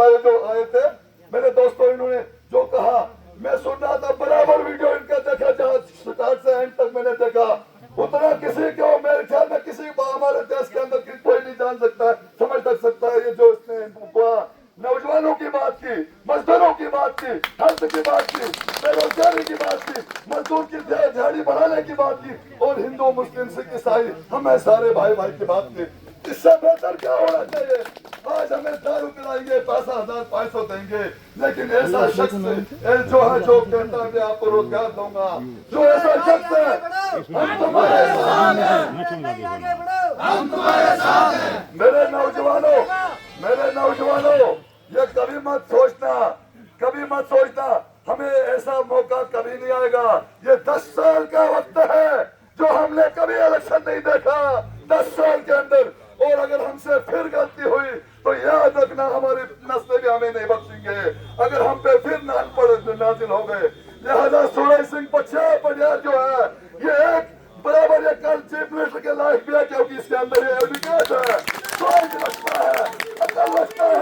जो आए थे मेरे दोस्तों, इन्होंने जो कहा मैं सुन रहा था, बराबर वीडियो इनका देखा, जहाँ स्टार्ट से एंड तक मैंने देखा, उतना किसी को मेरे ख्याल में किसी हमारे देश के अंदर कोई नहीं जान सकता है, समझ तक सकता है। ये जो इसने नौजवानों की बात की, मजदूरों की बात की, हेल्थ की बात की, बेरोजगारी की बात की, मजदूर की दिहाड़ी बढ़ाने की बात की, और हिंदू मुस्लिम सिख ईसाई हमें सारे भाई भाई की बात की। इससे बेहतर क्या होना चाहिए? आज हमें दारू पिलाएंगे, 5,500 देंगे, लेकिन ऐसा शख्स जो है जो कहता है मैं आपको रोजगार दूंगा, जो ऐसा शख्स है हम तुम्हारे साथ हैं, हम तुम्हारे साथ हैं। मेरे नौजवानों, ये कभी मत सोचना हमें ऐसा मौका कभी नहीं आएगा। ये 10 साल का वक्त है जो हमने कभी इलेक्शन नहीं देखा 10 साल के अंदर, और अगर हमसे फिर गलती हुई तो याद रखना हमारी नस्लें भी हमें नहीं बख्शेंगे अगर हम पे फिर नाजिल हो गए। लिहाजा सूरज सिंह पटियार जो है ये एक बराबर ये कल चीफ मिनिस्टर के लायक भी है, क्योंकि इसके अंदर ये एडुकेट है, सोच रखता है, अकल रखता है।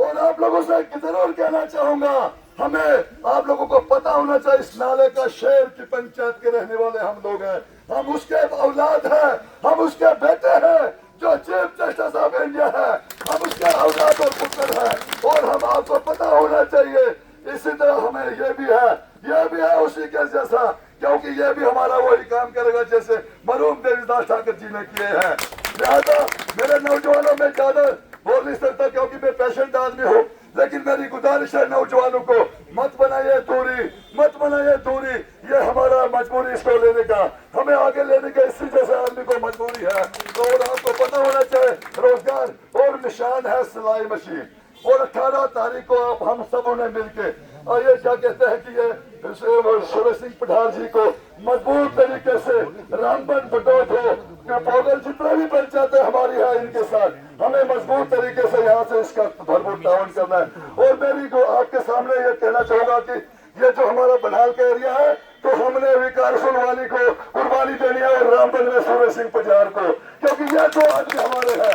और आप लोगों से जरूर कहना चाहूंगा, हमें आप लोगों को पता होना चाहिए इस नाले का शहर की पंचायत के रहने वाले हम लोग हैं, हम उसके औलाद हैं, हम उसके बेटे हैं। जो चीफ जस्टिस ऑफ इंडिया है हम उसके औलाद और पुत्र हैं, और हम आपको पता होना चाहिए। इसी तरह हमें ये भी है उसी के जैसा, क्योंकि ये भी हमारा वही काम करेगा जैसे मरहूम देवीदास ठाकुर जी ने किए हैं। लिहाजा मेरे नौजवानों में ज्यादा बोल नहीं सकता क्योंकि मैं पेशेंट आदमी हूँ, लेकिन मेरी गुजारिश है नौजवानों को, मत बनाइए दूरी, ये हमारा मजबूरी इसको लेने का, हमें आगे लेने का इसी जैसे आदमी को मजबूरी है। तो और आपको पता होना चाहिए रोजगार और निशान है सिलाई मशीन, और 18 तारीख को आप हम सबों ने मिलके और ये क्या कहते हैं कि ये सूरज सिंह पठार जी को मजबूत तरीके से रामबन बटोत हो पौगल जितने भी पंचायतें हमारी है इनके साथ हमें मजबूत तरीके से यहाँ से इसका भरपूर ताउन करना है। और मेरी को आपके सामने ये कहना चाहूंगा कि ये जो हमारा बनिहाल का एरिया है तो हमने विकार वाली को कुर्बानी देनी है, और रामबन में सूरज सिंह पठार को, क्योंकि ये दो आदमी हमारे हैं।